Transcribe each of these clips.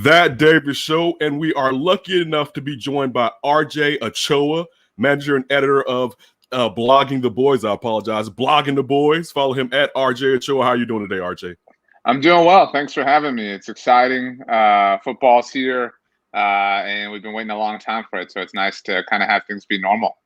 That David Show, and we are lucky enough to be joined by RJ Ochoa, manager and editor of Blogging the Boys. I apologize. Blogging the Boys. Follow him at RJ Ochoa. How are you doing today, RJ? I'm doing well. Thanks for having me. It's exciting. Football's here, and we've been waiting a long time for it, so it's nice to kind of have things be normal.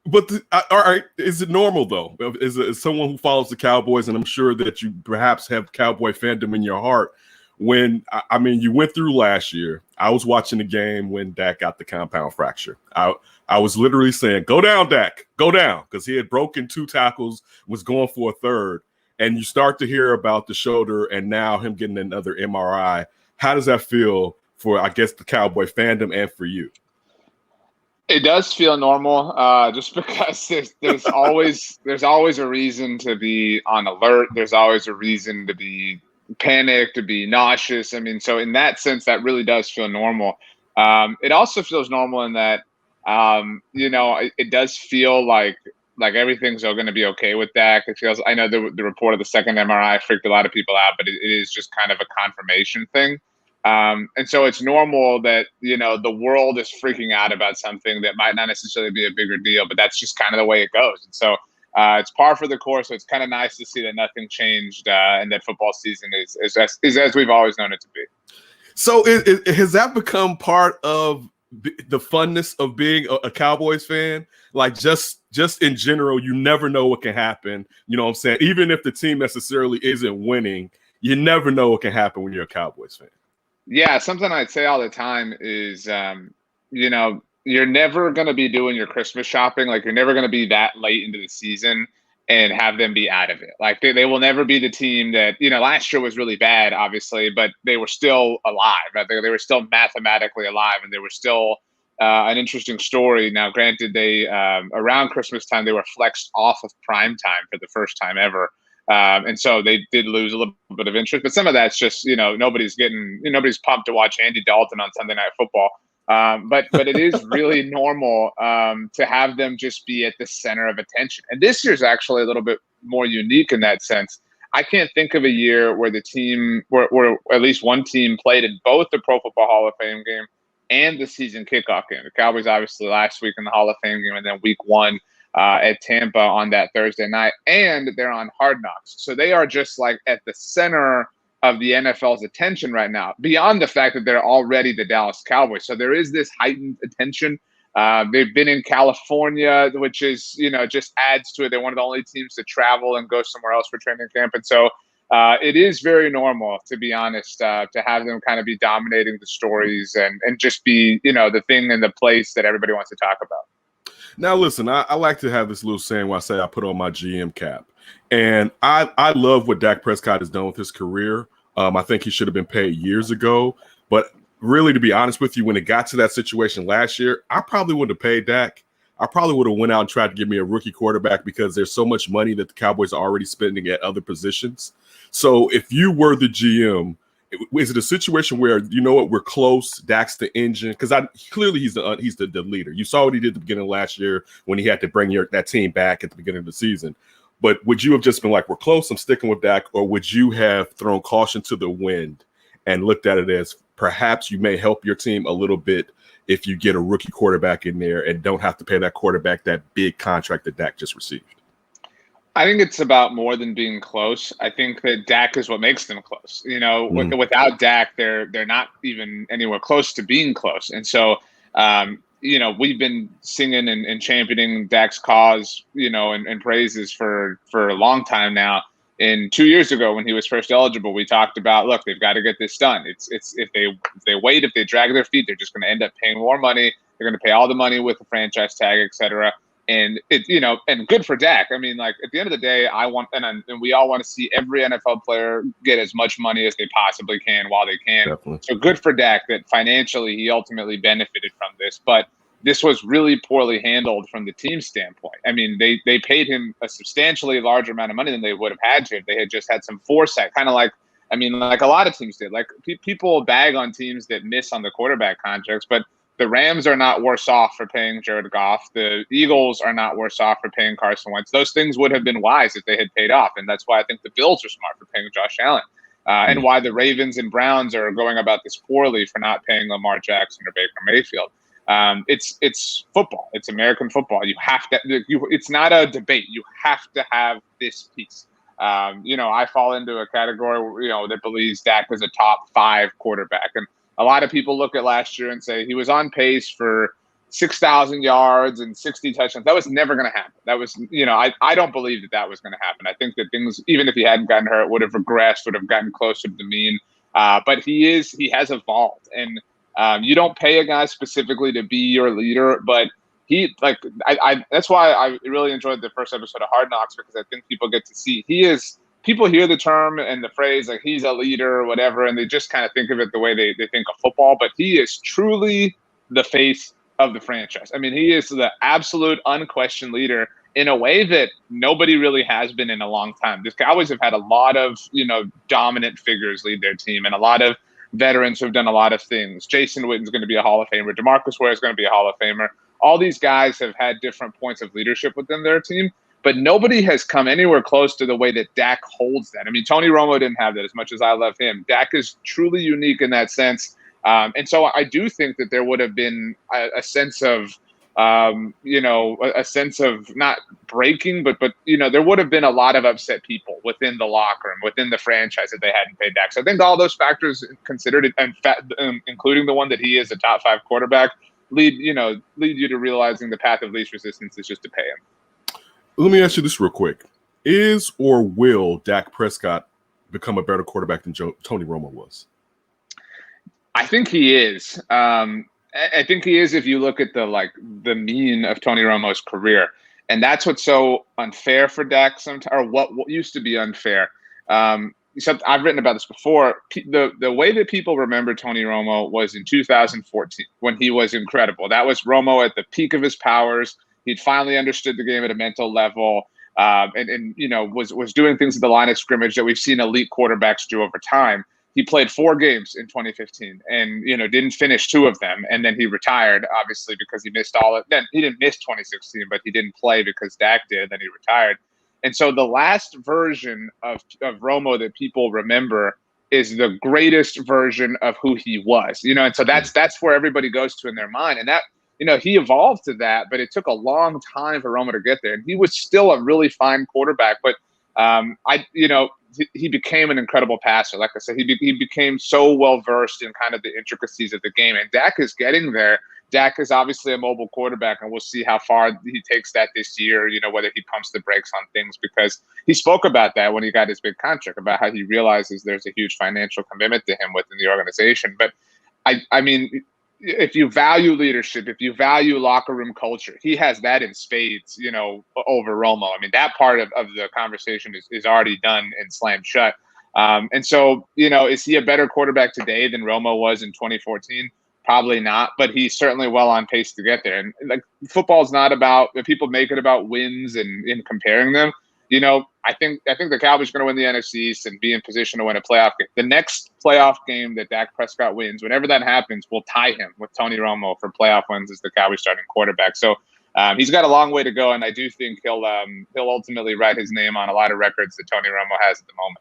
But all right, is it normal though? Is someone who follows the Cowboys, and I'm sure that you perhaps have Cowboy fandom in your heart. When you went through last year, I was watching the game when Dak got the compound fracture. I was literally saying, "Go down, Dak, go down," because he had broken 2 tackles, was going for a third, and you start to hear about the shoulder, and now him getting another MRI. How does that feel for, I guess, the Cowboy fandom and for you? It does feel normal, just because there's always a reason to be on alert. There's always a reason to be panicked, to be nauseous. I mean, so in that sense, that really does feel normal. It also feels normal in that, it does feel like everything's going to be okay with Dak. It feels. I know the report of the second MRI freaked a lot of people out, but it is just kind of a confirmation thing. And so it's normal that, the world is freaking out about something that might not necessarily be a bigger deal, but that's just kind of the way it goes. And so it's par for the course. So it's kind of nice to see that nothing changed and that football season is as we've always known it to be. So has that become part of the funness of being a Cowboys fan? Like just in general, you never know what can happen. You know what I'm saying? Even if the team necessarily isn't winning, you never know what can happen when you're a Cowboys fan. Yeah, something I'd say all the time is, you're never going to be doing your Christmas shopping. Like, you're never going to be that late into the season and have them be out of it. Like, they will never be the team that, last year was really bad, obviously, but they were still alive. Right? They were still mathematically alive, and they were still an interesting story. Now, granted, they around Christmas time, they were flexed off of prime time for the first time ever. And so they did lose a little bit of interest, but some of that's just, nobody's pumped to watch Andy Dalton on Sunday Night Football. But it is really normal to have them just be at the center of attention. And this year's actually a little bit more unique in that sense. I can't think of a year where the team, where at least one team played in both the Pro Football Hall of Fame game and the season kickoff game. The Cowboys obviously last week in the Hall of Fame game, and then week 1 at Tampa on that Thursday night, and they're on Hard Knocks. So they are just like at the center of the NFL's attention right now, beyond the fact that they're already the Dallas Cowboys. So there is this heightened attention. They've been in California, which is, just adds to it. They're one of the only teams to travel and go somewhere else for training camp. And so it is very normal, to be honest, to have them kind of be dominating the stories and just be, the thing in the place that everybody wants to talk about. Now, listen, I like to have this little saying where I say I put on my GM cap. And I love what Dak Prescott has done with his career. I think he should have been paid years ago. But really, to be honest with you, when it got to that situation last year, I probably wouldn't have paid Dak. I probably would have went out and tried to give me a rookie quarterback because there's so much money that the Cowboys are already spending at other positions. So if you were the GM, is it a situation where, we're close, Dak's the engine? Because clearly he's the leader. You saw what he did at the beginning of last year when he had to bring that team back at the beginning of the season. But would you have just been like, we're close, I'm sticking with Dak, or would you have thrown caution to the wind and looked at it as perhaps you may help your team a little bit if you get a rookie quarterback in there and don't have to pay that quarterback that big contract that Dak just received? I think it's about more than being close. I think that Dak is what makes them close. Without Dak, they're not even anywhere close to being close. And so, we've been singing and championing Dak's cause, and praises for a long time now. And 2 years ago, when he was first eligible, we talked about, look, they've got to get this done. It's if they wait, if they drag their feet, they're just going to end up paying more money. They're going to pay all the money with the franchise tag, et cetera. And and good for Dak. I mean, like, at the end of the day, and we all want to see every NFL player get as much money as they possibly can while they can. Definitely. So good for Dak that financially he ultimately benefited from this. But this was really poorly handled from the team standpoint. I mean, they paid him a substantially larger amount of money than they would have had to if they had just had some foresight. Kind of like a lot of teams did. Like, people bag on teams that miss on the quarterback contracts, but the Rams are not worse off for paying Jared Goff. The Eagles are not worse off for paying Carson Wentz. Those things would have been wise if they had paid off, and that's why I think the Bills are smart for paying Josh Allen. and why the Ravens and Browns are going about this poorly for not paying Lamar Jackson or Baker Mayfield. It's football. It's American football. You have to. It's not a debate. You have to have this piece. I fall into a category, that believes Dak is a top 5 quarterback, and a lot of people look at last year and say he was on pace for 6,000 yards and 60 touchdowns. That was never going to happen. That was, I don't believe that was going to happen. I think that things, even if he hadn't gotten hurt, would have regressed, would have gotten closer to the mean. But he has evolved, and you don't pay a guy specifically to be your leader, but that's why I really enjoyed the first episode of Hard Knocks, because I think people get to see people hear the term and the phrase like he's a leader or whatever, and they just kind of think of it the way they think of football, but he is truly the face of the franchise. I mean, he is the absolute unquestioned leader in a way that nobody really has been in a long time. The Cowboys have had a lot of, dominant figures lead their team, and a lot of veterans who have done a lot of things. Jason Witten's going to be a Hall of Famer. DeMarcus Ware is going to be a Hall of Famer. All these guys have had different points of leadership within their team, but nobody has come anywhere close to the way that Dak holds that. I mean, Tony Romo didn't have that, as much as I love him. Dak is truly unique in that sense. And so I do think that there would have been a sense of, a sense of not breaking, but there would have been a lot of upset people within the locker room, within the franchise, if they hadn't paid Dak. So I think all those factors considered, including the one that he is a top 5 quarterback, lead you to realizing the path of least resistance is just to pay him. Let me ask you this real quick. Is or will Dak Prescott become a better quarterback than Tony Romo was? I think he is. I think he is if you look at the mean of Tony Romo's career. And that's what's so unfair for Dak sometimes, or what used to be unfair. I've written about this before. The way that people remember Tony Romo was in 2014 when he was incredible. That was Romo at the peak of his powers. He'd finally understood the game at a mental level, and was doing things at the line of scrimmage that we've seen elite quarterbacks do over time. He played 4 games in 2015 and, didn't finish 2 of them. And then he retired, obviously, because he missed all of them. He didn't miss 2016, but he didn't play because Dak did. Then he retired. And so the last version of Romo that people remember is the greatest version of who he was, and so that's where everybody goes to in their mind. And that, he evolved to that, but it took a long time for Romo to get there. And he was still a really fine quarterback, but he became an incredible passer. Like I said, he became so well versed in kind of the intricacies of the game, and Dak is getting there. Dak is obviously a mobile quarterback, and we'll see how far he takes that this year, whether he pumps the brakes on things, because he spoke about that when he got his big contract, about how he realizes there's a huge financial commitment to him within the organization. But I mean, if you value leadership, if you value locker room culture, he has that in spades, over Romo. I mean, that part of the conversation is already done and slammed shut. And so, is he a better quarterback today than Romo was in 2014? Probably not, but he's certainly well on pace to get there. And football is not about, if people make it about wins and in comparing them. I think the Cowboys are going to win the NFC East and be in position to win a playoff game. The next playoff game that Dak Prescott wins, whenever that happens, will tie him with Tony Romo for playoff wins as the Cowboys starting quarterback. So he's got a long way to go, and I do think he'll ultimately write his name on a lot of records that Tony Romo has at the moment.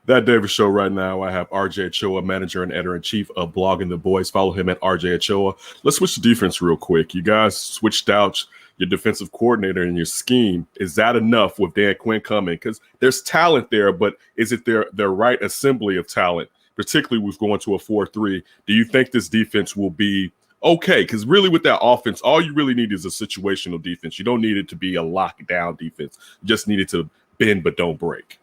That Davis Show right now, I have RJ Ochoa, manager and editor-in-chief of Blogging the Boys. Follow him at RJ Ochoa. Let's switch to defense real quick. You guys switched out your defensive coordinator and your scheme. Is that enough with Dan Quinn coming? Because there's talent there, but is it their right assembly of talent, particularly with going to a 4-3? Do you think this defense will be okay? Because really with that offense, all you really need is a situational defense. You don't need it to be a lockdown defense. You just need it to bend but don't break.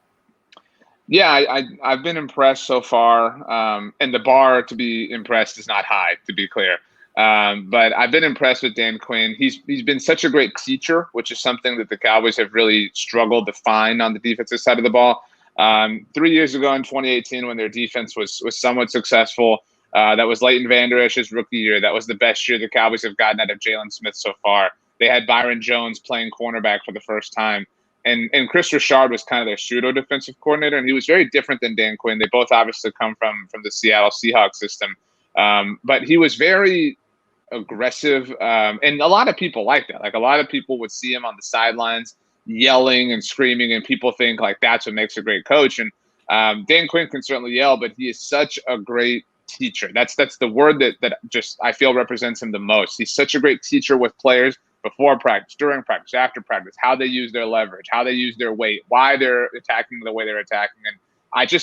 Yeah, I've been impressed so far, and the bar to be impressed is not high, to be clear. But I've been impressed with Dan Quinn. He's been such a great teacher, which is something that the Cowboys have really struggled to find on the defensive side of the ball. 3 years ago in 2018, when their defense was somewhat successful, that was Leighton Vander Esch's rookie year. That was the best year the Cowboys have gotten out of Jalen Smith so far. They had Byron Jones playing cornerback for the first time. And Chris Richard was kind of their pseudo defensive coordinator, and he was very different than Dan Quinn. They both obviously come from the Seattle Seahawks system, but he was very aggressive, and a lot of people like that. Like, a lot of people would see him on the sidelines yelling and screaming, and people think like that's what makes a great coach. And Dan Quinn can certainly yell, but he is such a great teacher. That's the word that just I feel represents him the most. He's such a great teacher with players before practice, during practice, after practice, how they use their leverage, how they use their weight, why they're attacking the way they're attacking. And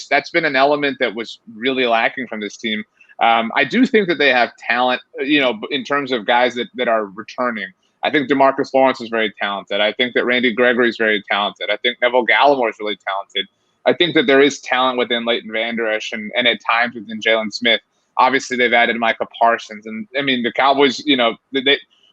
that's been an element that was really lacking from this team. I do think that they have talent, in terms of guys that are returning. I think DeMarcus Lawrence is very talented. I think that Randy Gregory is very talented. I think Neville Gallimore is really talented. I think that there is talent within Leighton Vander Esch and at times within Jalen Smith. Obviously, they've added Micah Parsons. And, I mean, the Cowboys,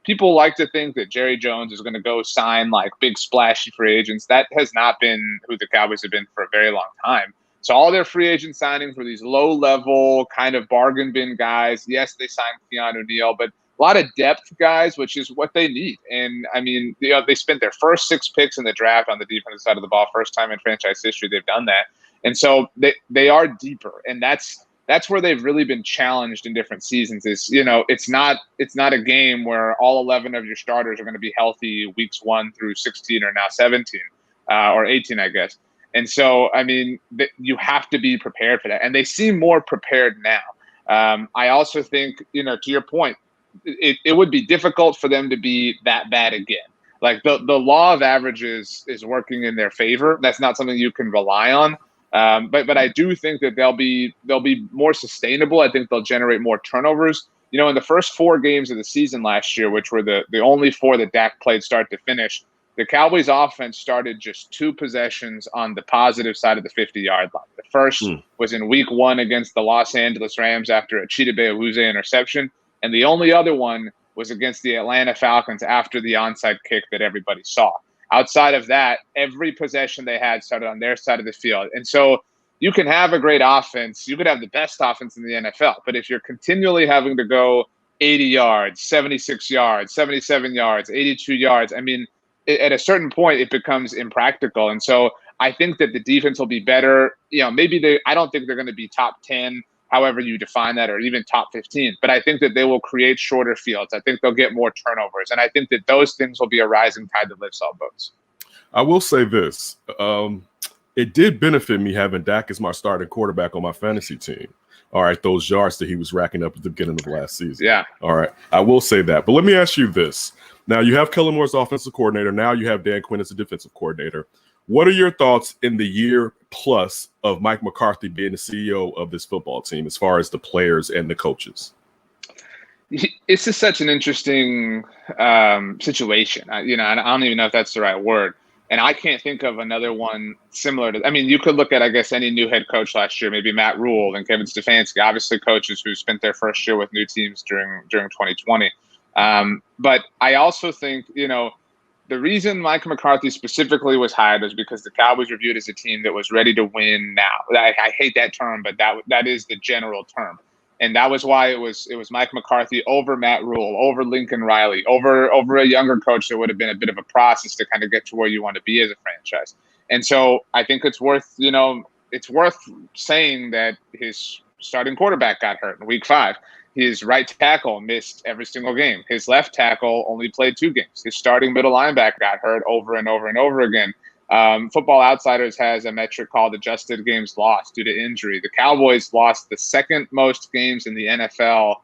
people like to think that Jerry Jones is going to go sign like big splashy free agents. That has not been who the Cowboys have been for a very long time. So all their free agent signings were these low-level kind of bargain bin guys. Yes, they signed Keanu Neal, but a lot of depth guys, which is what they need. And, I mean, they spent their first 6 picks in the draft on the defensive side of the ball. First time in franchise history they've done that. And so they are deeper. And that's where they've really been challenged in different seasons is, it's not a game where all 11 of your starters are going to be healthy weeks 1 through 16 or now 17 or 18, I guess. And so, I mean, you have to be prepared for that. And they seem more prepared now. I also think, to your point, it would be difficult for them to be that bad again. Like the law of averages is working in their favor. That's not something you can rely on. But I do think that they'll be more sustainable. I think they'll generate more turnovers. In the first 4 games of the season last year, which were the only 4 that Dak played start to finish, the Cowboys offense started just 2 possessions on the positive side of the 50-yard line. The first was in week 1 against the Los Angeles Rams after a Chidobe Awuzie interception. And the only other one was against the Atlanta Falcons after the onside kick that everybody saw. Outside of that, every possession they had started on their side of the field. And so you can have a great offense. You could have the best offense in the NFL. But if you're continually having to go 80 yards, 76 yards, 77 yards, 82 yards, I mean, at a certain point, it becomes impractical. And so I think that the defense will be better. I don't think they're going to be top 10, however you define that, or even top 15. But I think that they will create shorter fields. I think they'll get more turnovers. And I think that those things will be a rising tide that lifts all boats. I will say this. It did benefit me having Dak as my starting quarterback on my fantasy team. All right, those yards that he was racking up at the beginning of last season. Yeah. All right, I will say that. But let me ask you this. Now, you have Kellen Moore as offensive coordinator. Now you have Dan Quinn as a defensive coordinator. What are your thoughts in the year plus of Mike McCarthy being the CEO of this football team as far as the players and the coaches? It's just such an interesting situation. I don't even know if that's the right word. And I can't think of another one similar to – I mean, you could look at, I guess, any new head coach last year, maybe Matt Rule and Kevin Stefanski, obviously coaches who spent their first year with new teams during 2020. But I also think, the reason Mike McCarthy specifically was hired was because the Cowboys were viewed as a team that was ready to win now. I hate that term, but that is the general term. And that was why it was Mike McCarthy over Matt Rule, over Lincoln Riley, over a younger coach that would have been a bit of a process to kind of get to where you want to be as a franchise. And so I think it's worth saying that his starting quarterback got hurt in week 5. His right tackle missed every single game. His left tackle only played 2 games. His starting middle linebacker got hurt over and over and over again. Football Outsiders has a metric called adjusted games lost due to injury. The Cowboys lost the second most games in the NFL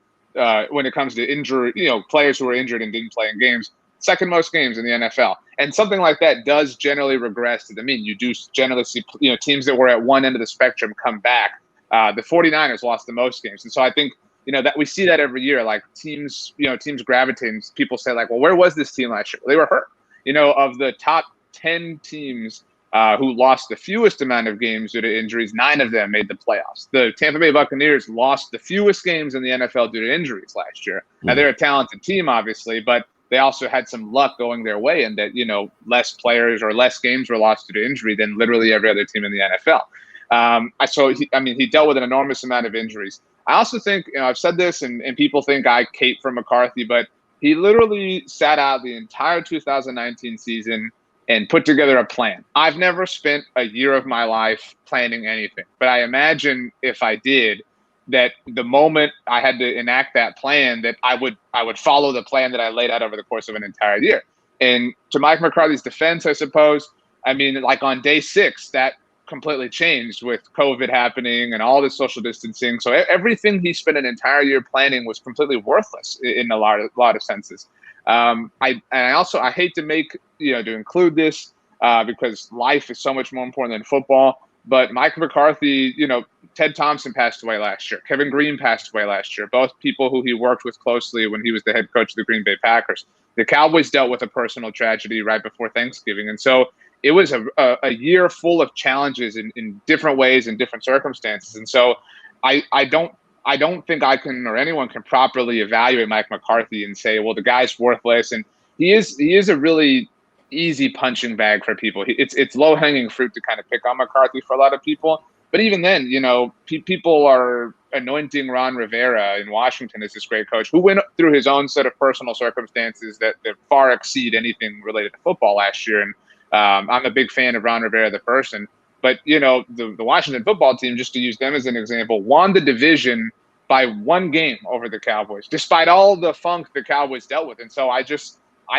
when it comes to injury, players who were injured and didn't play in games. Second most games in the NFL. And something like that does generally regress to the mean. You do generally see, teams that were at one end of the spectrum come back. The 49ers lost the most games. And so I think, that we see that every year, like teams gravitate. People say like, well, where was this team last year? Well, they were hurt. Of the top 10 teams who lost the fewest amount of games due to injuries, 9 of them made the playoffs. The Tampa Bay Buccaneers lost the fewest games in the NFL due to injuries last year. Now, they're a talented team, obviously, but they also had some luck going their way in that, less players or less games were lost due to injury than literally every other team in the NFL. He dealt with an enormous amount of injuries. I also think, I've said this and people think I cape for McCarthy, but he literally sat out the entire 2019 season and put together a plan. I've never spent a year of my life planning anything, but I imagine if I did, that the moment I had to enact that plan, that I would follow the plan that I laid out over the course of an entire year. And to Mike McCarthy's defense, I suppose, like on day 6, that completely changed with COVID happening and all this social distancing. So everything he spent an entire year planning was completely worthless in a lot of senses. I hate to to include this because life is so much more important than football. But Mike McCarthy, Ted Thompson passed away last year. Kevin Green passed away last year. Both people who he worked with closely when he was the head coach of the Green Bay Packers. The Cowboys dealt with a personal tragedy right before Thanksgiving. And so it was a year full of challenges in different ways and different circumstances. And so I don't think I can or anyone can properly evaluate Mike McCarthy and say, well, the guy's worthless. And he is a really easy punching bag for people. It's low hanging fruit to kind of pick on McCarthy for a lot of people. But even then, people are anointing Ron Rivera in Washington as this great coach who went through his own set of personal circumstances that far exceed anything related to football last year. And I'm a big fan of Ron Rivera, the person. But, the Washington football team, just to use them as an example, won the division by one game over the Cowboys, despite all the funk the Cowboys dealt with. And so I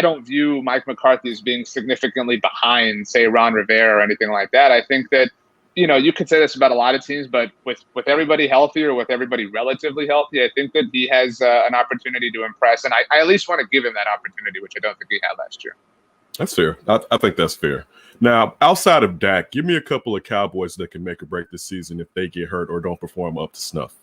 don't view Mike McCarthy as being significantly behind, say, Ron Rivera or anything like that. I think that, you could say this about a lot of teams, but with everybody healthy or with everybody relatively healthy, I think that he has an opportunity to impress. And I at least want to give him that opportunity, which I don't think he had last year. That's fair. I think that's fair. Now, outside of Dak, give me a couple of Cowboys that can make or break this season if they get hurt or don't perform up to snuff.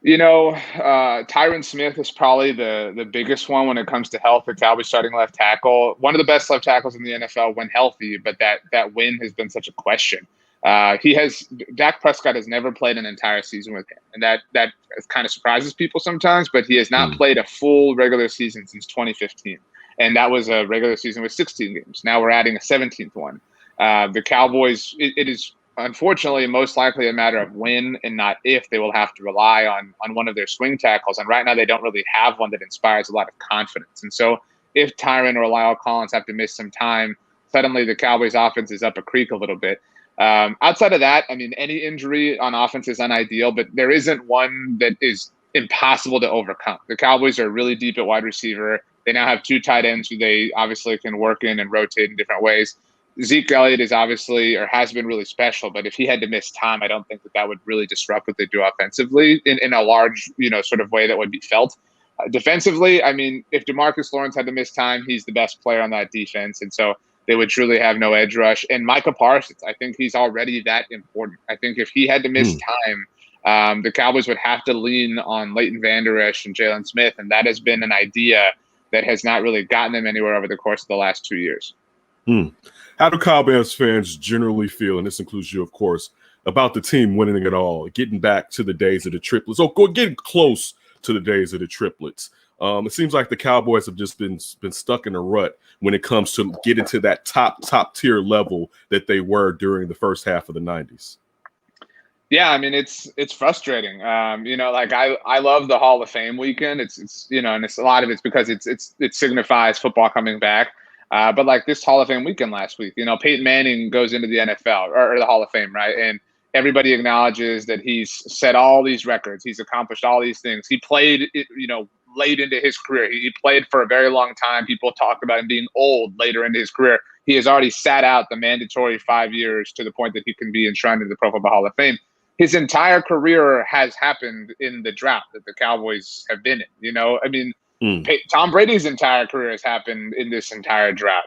Tyron Smith is probably the biggest one when it comes to health. The Cowboys starting left tackle, one of the best left tackles in the NFL when healthy, but that win has been such a question. Dak Prescott has never played an entire season with him, and that kind of surprises people sometimes. But he has not played a full regular season since 2015, and that was a regular season with 16 games. Now we're adding a 17th one. The Cowboys, it is unfortunately most likely a matter of when and not if they will have to rely on one of their swing tackles. And right now they don't really have one that inspires a lot of confidence. And so if Tyron or Lyle Collins have to miss some time, suddenly the Cowboys offense is up a creek a little bit. Outside of that, any injury on offense is unideal, but there isn't one that is impossible to overcome. The Cowboys are really deep at wide receiver. They now have two tight ends who they obviously can work in and rotate in different ways. Zeke Elliott is obviously or has been really special, but if he had to miss time, I don't think that would really disrupt what they do offensively in a large, sort of way that would be felt. Defensively, if DeMarcus Lawrence had to miss time, he's the best player on that defense. And so they would truly have no edge rush. And Micah Parsons, I think he's already that important. I think if he had to miss time, the Cowboys would have to lean on Leighton Vander Esch and Jalen Smith. And that has been an idea that has not really gotten them anywhere over the course of the last 2 years. How do Cowboys fans generally feel, and this includes you, of course, about the team winning it all, getting back to the days of the triplets, getting close to the days of the triplets? It seems like the Cowboys have just been stuck in a rut when it comes to getting to that top tier level that they were during the first half of the 90s. Yeah, it's frustrating. I love the Hall of Fame weekend. It's and it's a lot of it's because it signifies football coming back. But like this Hall of Fame weekend last week, Peyton Manning goes into the NFL or the Hall of Fame, right? And everybody acknowledges that he's set all these records. He's accomplished all these things. He played, late into his career. He played for a very long time. People talk about him being old later into his career. He has already sat out the mandatory 5 years to the point that he can be enshrined in the Pro Football Hall of Fame. His entire career has happened in the drought that the Cowboys have been in. Tom Brady's entire career has happened in this entire drought.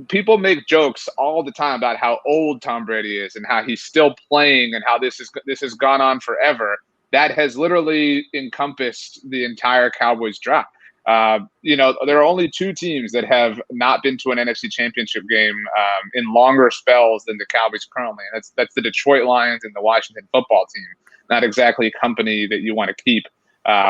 People make jokes all the time about how old Tom Brady is and how he's still playing and how this has gone on forever. That has literally encompassed the entire Cowboys drought. There are only two teams that have not been to an NFC Championship game in longer spells than the Cowboys currently, and that's the Detroit Lions and the Washington Football Team. Not exactly a company that you want to keep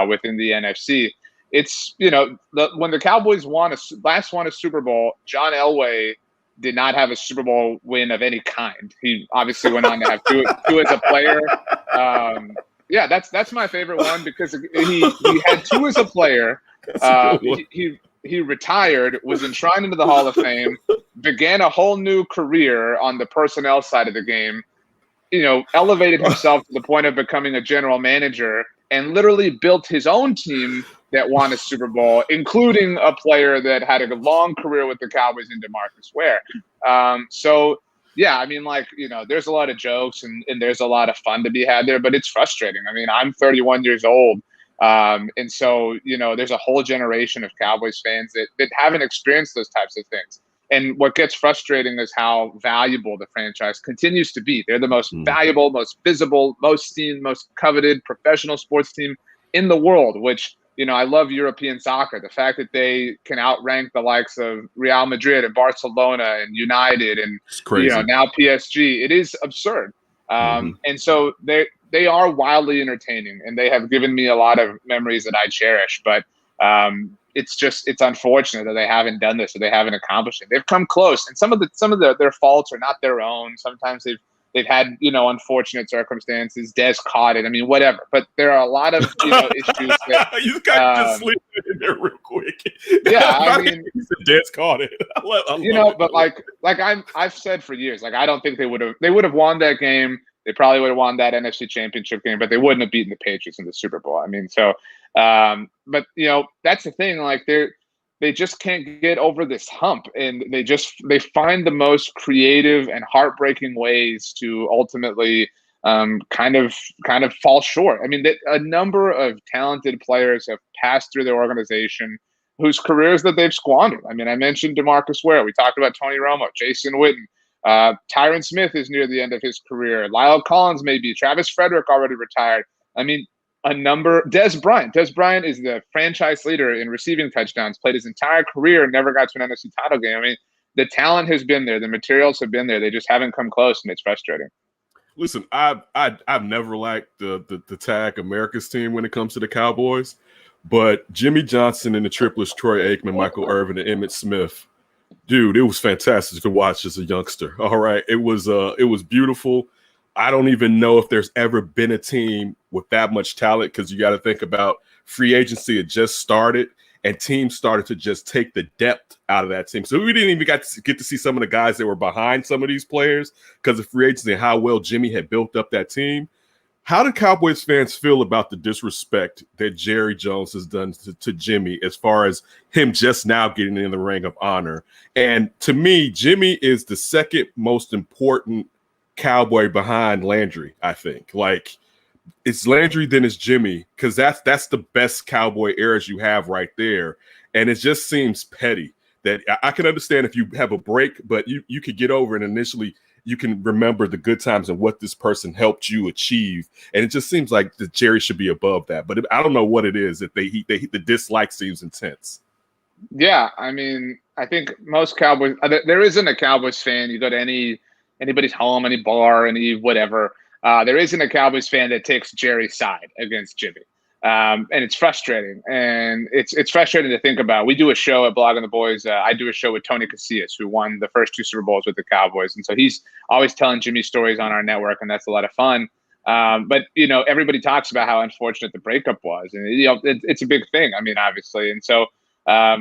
within the NFC. It's when the Cowboys last won a Super Bowl, John Elway did not have a Super Bowl win of any kind. He obviously went on to have two as a player. That's my favorite one because he had two as a player. He retired, was enshrined into the Hall of Fame, began a whole new career on the personnel side of the game, elevated himself to the point of becoming a general manager and literally built his own team that won a Super Bowl, including a player that had a long career with the Cowboys in DeMarcus Ware. So yeah, I mean, like, there's a lot of jokes and there's a lot of fun to be had there, but it's frustrating. I mean, I'm 31 years old. And so, there's a whole generation of Cowboys fans that haven't experienced those types of things. And what gets frustrating is how valuable the franchise continues to be. They're the most valuable, most visible, most seen, most coveted professional sports team in the world, which, I love European soccer. The fact that they can outrank the likes of Real Madrid and Barcelona and United and, It's crazy. now PSG, it is absurd. And so they are wildly entertaining, and they have given me a lot of memories that I cherish. But it's unfortunate that they haven't done this, or they haven't accomplished it. They've come close, and some of their faults are not their own. Sometimes they've had unfortunate circumstances. Des caught it. I mean, whatever. But there are a lot of issues that you got to just leave it in there real quick. Yeah, I mean, Des caught it. I love it. But I've said for years, I don't think they would have won that game. They probably would have won that NFC Championship game, but they wouldn't have beaten the Patriots in the Super Bowl. I mean, so, but that's the thing. Like they just can't get over this hump, and they find the most creative and heartbreaking ways to ultimately kind of fall short. I mean, a number of talented players have passed through their organization whose careers that they've squandered. I mean, I mentioned DeMarcus Ware. We talked about Tony Romo, Jason Witten. Tyron Smith is near the end of his career. Lyle Collins maybe. Travis Frederick already retired. I mean, Des Bryant. Des Bryant is the franchise leader in receiving touchdowns, played his entire career, never got to an NFC title game. I mean, the talent has been there. The materials have been there. They just haven't come close, and it's frustrating. Listen, I've never liked the tag America's team when it comes to the Cowboys, but Jimmy Johnson and the triplets, Troy Aikman, Michael Irvin, and Emmitt Smith, dude, it was fantastic to watch as a youngster. All right, it was beautiful. I don't even know if there's ever been a team with that much talent, because you got to think about free agency had just started and teams started to just take the depth out of that team. So we didn't even get to see some of the guys that were behind some of these players because of free agency and how well Jimmy had built up that team. How do Cowboys fans feel about the disrespect that Jerry Jones has done to Jimmy as far as him just now getting in the Ring of Honor? And to me, Jimmy is the second most important Cowboy behind Landry, I think. Like, it's Landry, then it's Jimmy, because that's the best Cowboy eras you have right there. And it just seems petty that I can understand if you have a break, but you could get over it initially. You can remember the good times and what this person helped you achieve. And it just seems like the Jerry should be above that. But I don't know what it is that the dislike seems intense. Yeah, I mean, I think most Cowboys, there isn't a Cowboys fan. You go to anybody's home, any bar, any whatever. There isn't a Cowboys fan that takes Jerry's side against Jimmy. And it's frustrating. And it's frustrating to think about. We do a show at Blogging the Boys. I do a show with Tony Casillas, who won the first 2 Super Bowls with the Cowboys. And so he's always telling Jimmy stories on our network, and that's a lot of fun. But, everybody talks about how unfortunate the breakup was. And, it's a big thing, I mean, obviously. And so I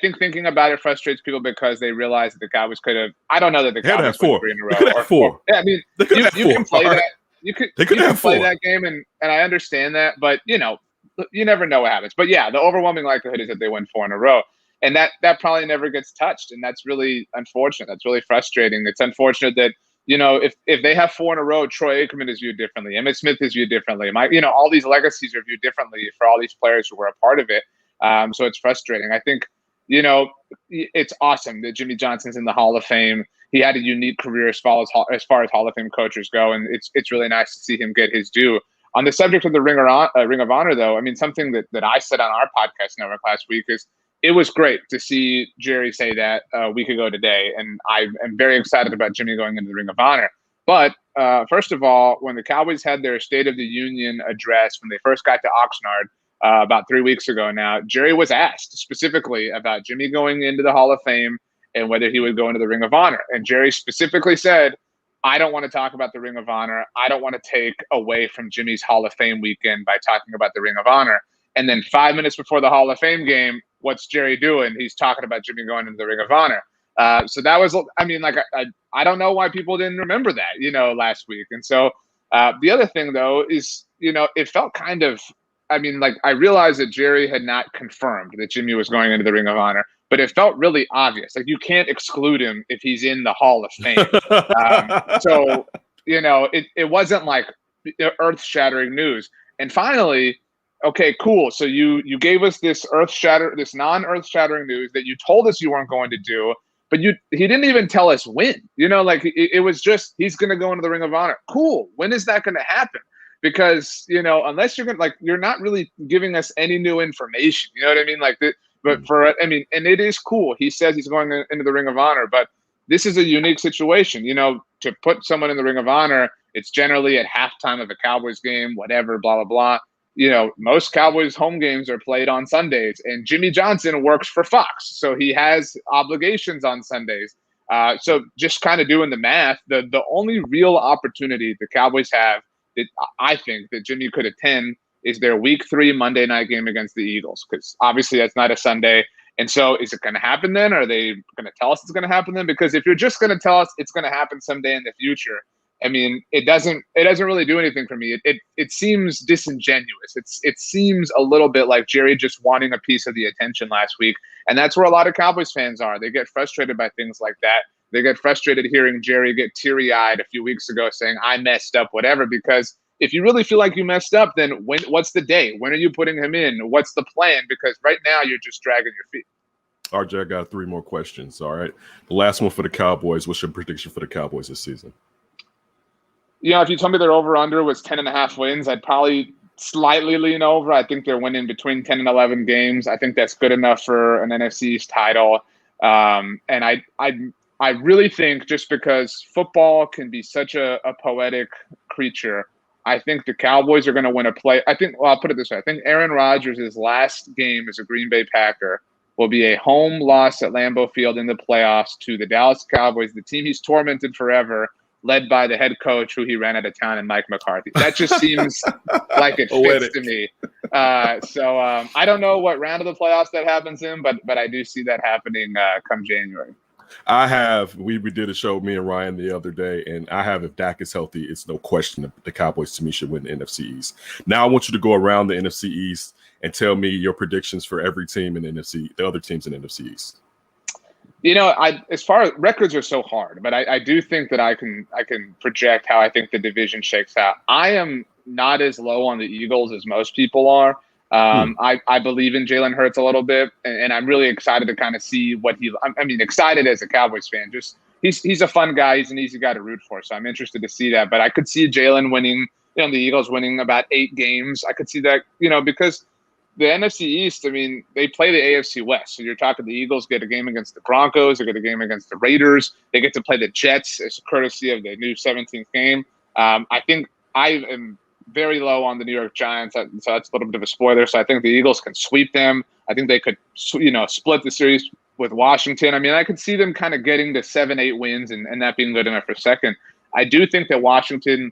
think thinking about it frustrates people because they realize that the Cowboys could have. I don't know that the Cowboys could have 3 in a row. They could have 4. Yeah, I mean, you can play that. You could play that game, and I understand that, but you never know what happens. But yeah, the overwhelming likelihood is that they win 4 in a row, and that probably never gets touched, and that's really unfortunate. That's really frustrating. It's unfortunate that if they have 4 in a row, Troy Aikman is viewed differently, Emmitt Smith is viewed differently. All these legacies are viewed differently for all these players who were a part of it. So it's frustrating. I think it's awesome that Jimmy Johnson's in the Hall of Fame. He had a unique career as far as Hall of Fame coaches go, and it's really nice to see him get his due. On the subject of the Ring of Honor, though, I mean, something that I said on our podcast network last week is it was great to see Jerry say that a week ago today, and I am very excited about Jimmy going into the Ring of Honor. But first of all, when the Cowboys had their State of the Union address when they first got to Oxnard, about 3 weeks ago now, Jerry was asked specifically about Jimmy going into the Hall of Fame and whether he would go into the Ring of Honor. And Jerry specifically said, I don't want to talk about the Ring of Honor. I don't want to take away from Jimmy's Hall of Fame weekend by talking about the Ring of Honor. And then 5 minutes before the Hall of Fame game, what's Jerry doing? He's talking about Jimmy going into the Ring of Honor. So that was, I mean, like, I don't know why people didn't remember that, last week. And so the other thing, though, is, it felt kind of, I mean, like, I realized that Jerry had not confirmed that Jimmy was going into the Ring of Honor, but it felt really obvious. Like, you can't exclude him if he's in the Hall of Fame. So, it wasn't like earth-shattering news. And finally, okay, cool. So you gave us this non-earth shattering news that you told us you weren't going to do, but he didn't even tell us when. Like, it was just, he's going to go into the Ring of Honor. Cool. When is that going to happen? Because unless you're you're not really giving us any new information. You know what I mean? Like, and it is cool. He says he's going into the Ring of Honor, but this is a unique situation. To put someone in the Ring of Honor, it's generally at halftime of a Cowboys game, whatever, blah blah blah. Most Cowboys home games are played on Sundays, and Jimmy Johnson works for Fox, so he has obligations on Sundays. So just kind of doing the math, the only real opportunity the Cowboys have that I think that Jimmy could attend is their Week 3 Monday night game against the Eagles, because obviously that's not a Sunday. And so is it going to happen then? Are they going to tell us it's going to happen then? Because if you're just going to tell us it's going to happen someday in the future, I mean, it doesn't really do anything for me. It seems disingenuous. It seems a little bit like Jerry just wanting a piece of the attention last week. And that's where a lot of Cowboys fans are. They get frustrated by things like that. They get frustrated hearing Jerry get teary-eyed a few weeks ago saying, I messed up, whatever, because if you really feel like you messed up, then what's the day? When are you putting him in? What's the plan? Because right now you're just dragging your feet. RJ, I got 3 more questions. All right. The last one for the Cowboys. What's your prediction for the Cowboys this season? If you told me their over-under was 10.5 wins, I'd probably slightly lean over. I think they're winning between 10 and 11 games. I think that's good enough for an NFC East title. And I really think, just because football can be such a poetic creature, I think the Cowboys are going to win a play. I'll put it this way. I think Aaron Rodgers' last game as a Green Bay Packer will be a home loss at Lambeau Field in the playoffs to the Dallas Cowboys, the team he's tormented forever, led by the head coach who he ran out of town, and Mike McCarthy. That just seems like it fits to me. So I don't know what round of the playoffs that happens in, but I do see that happening come January. We did a show, me and Ryan, the other day, and if Dak is healthy, it's no question that the Cowboys, to me, should win the NFC East. Now I want you to go around the NFC East and tell me your predictions for every team in the other teams in the NFC East. As far as records are so hard, but I do think that I can project how I think the division shakes out. I am not as low on the Eagles as most people are. I believe in Jalen Hurts a little bit, and I'm really excited to kind of see what excited as a Cowboys fan. Just he's a fun guy. He's an easy guy to root for, so I'm interested to see that. But I could see Jalen winning, the Eagles winning about 8 games. I could see that, because the NFC East, they play the AFC West. So you're talking the Eagles get a game against the Broncos, they get a game against the Raiders, they get to play the Jets as courtesy of the new 17th game. I think I am very low on the New York Giants, so that's a little bit of a spoiler. So I think the Eagles can sweep them. I think they could, split the series with Washington. I could see them kind of getting to 7-8 wins and that being good enough for second. I do think that Washington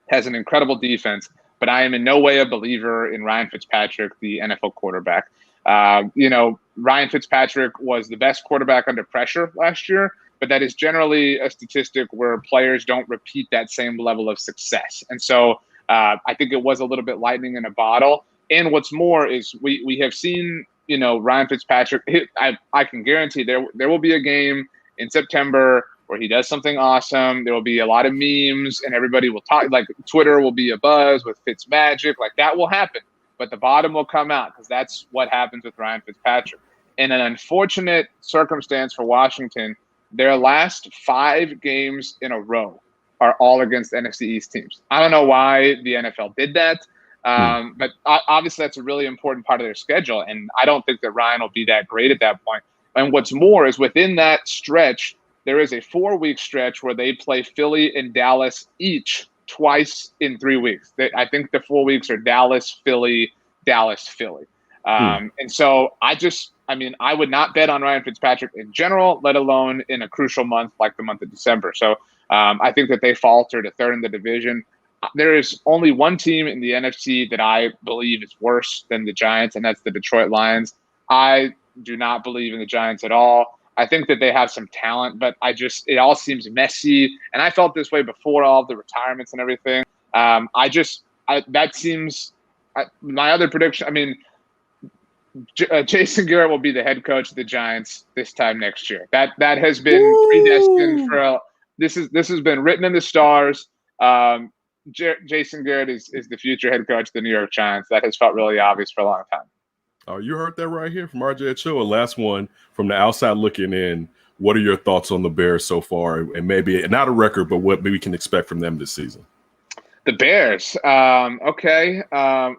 has an incredible defense, but I am in no way a believer in Ryan Fitzpatrick, the NFL quarterback. Ryan Fitzpatrick was the best quarterback under pressure last year, but that is generally a statistic where players don't repeat that same level of success. And so I think it was a little bit lightning in a bottle. And what's more is we have seen, Ryan Fitzpatrick. I can guarantee there will be a game in September where he does something awesome. There will be a lot of memes, and everybody will talk. Like, Twitter will be abuzz with Fitz magic. Like, that will happen, but the bottom will come out, because that's what happens with Ryan Fitzpatrick. In an unfortunate circumstance for Washington, their last 5 games in a row are all against NFC East teams. I don't know why the NFL did that, but obviously that's a really important part of their schedule, and I don't think that Ryan will be that great at that point. And what's more is, within that stretch, there is a 4-week stretch where they play Philly and Dallas each twice in 3 weeks. I think the 4 weeks are Dallas, Philly, Dallas, Philly. And so I would not bet on Ryan Fitzpatrick in general, let alone in a crucial month like the month of December. So I think that they falter to third in the division. There is only one team in the NFC that I believe is worse than the Giants, and that's the Detroit Lions. I do not believe in the Giants at all. I think that they have some talent, but it all seems messy. And I felt this way before all of the retirements and everything. My other prediction, Jason Garrett will be the head coach of the Giants this time next year. That has been predestined for this has been written in the stars. Jason Garrett is the future head coach of the New York Giants. That has felt really obvious for a long time. Oh, you heard that right here from RJ Ochoa. Last one from the outside looking in. What are your thoughts on the Bears so far? And maybe not a record, but what we can expect from them this season? The Bears. Okay.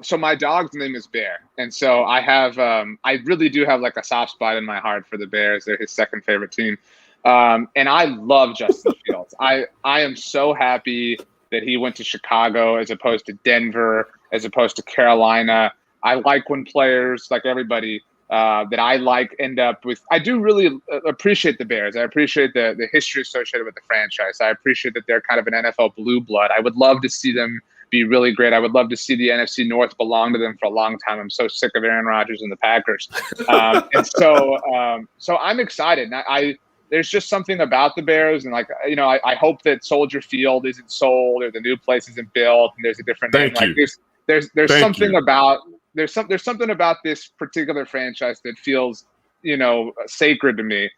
So my dog's name is Bear. And so I really do have like a soft spot in my heart for the Bears. They're his second favorite team. And I love Justin Fields. I am so happy that he went to Chicago as opposed to Denver, as opposed to Carolina. I like when players, like everybody that I like, end up with. I do really appreciate the Bears. I appreciate the history associated with the franchise. I appreciate that they're kind of an NFL blue blood. I would love to see them be really great. I would love to see the NFC North belong to them for a long time. I'm so sick of Aaron Rodgers and the Packers. And so I'm excited. There's just something about the Bears, and I hope that Soldier Field isn't sold or the new place isn't built and there's a different name. Like there's something about there's something about this particular franchise that feels sacred to me,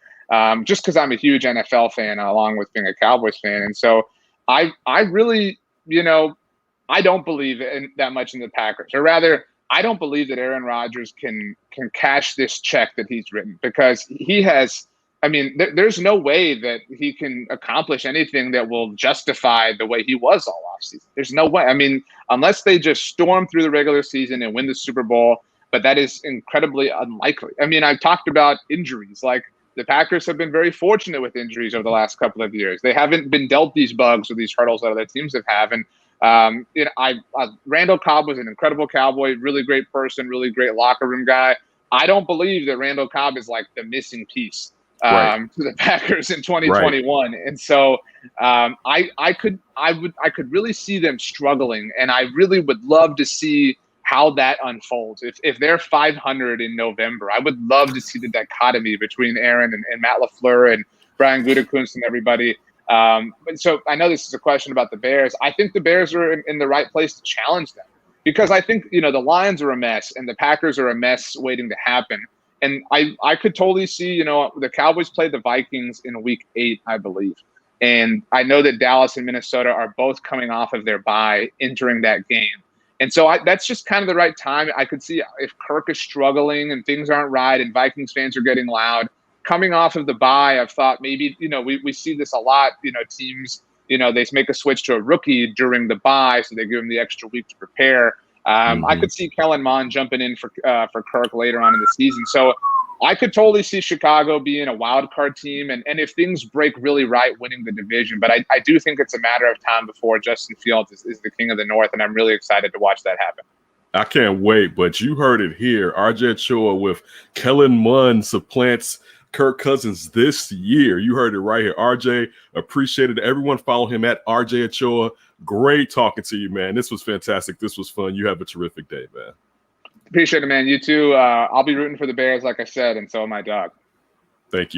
just because I'm a huge NFL fan along with being a Cowboys fan. And so I really I don't believe in that much in the Packers, or rather I don't believe that Aaron Rodgers can cash this check that he's written, because he has. I mean, there's no way that he can accomplish anything that will justify the way he was all offseason. There's no way. I mean, unless they just storm through the regular season and win the Super Bowl, but that is incredibly unlikely. I mean, I've talked about injuries. Like, the Packers have been very fortunate with injuries over the last couple of years. They haven't been dealt these bugs or these hurdles that other teams have. And Randall Cobb was an incredible Cowboy, really great person, really great locker room guy. I don't believe that Randall Cobb is like the missing piece to the Packers in 2021. Right. And so I could really see them struggling, and I really would love to see how that unfolds. If they're 500 in November, I would love to see the dichotomy between Aaron and Matt LaFleur and Brian Gutekunst and everybody. So I know this is a question about the Bears. I think the Bears are in the right place to challenge them, because I think the Lions are a mess and the Packers are a mess waiting to happen. And I could totally see, the Cowboys played the Vikings in week 8, I believe. And I know that Dallas and Minnesota are both coming off of their bye entering that game. And so that's just kind of the right time. I could see if Kirk is struggling and things aren't right and Vikings fans are getting loud. Coming off of the bye, I've thought maybe, we see this a lot, teams, they make a switch to a rookie during the bye, so they give them the extra week to prepare. I could see Kellen Mond jumping in for Kirk later on in the season. So I could totally see Chicago being a wild card team, and if things break really right, winning the division. But I do think it's a matter of time before Justin Fields is the king of the North, and I'm really excited to watch that happen. I can't wait, but you heard it here. RJ Ochoa with Kellen Mond supplants Kirk Cousins this year. You heard it right here. RJ, appreciate it. Everyone follow him at RJ Ochoa. Great talking to you, man. This was fantastic. This was fun. You have a terrific day, man. Appreciate it, man. You too. I'll be rooting for the Bears, like I said, and so am my dog. Thank you.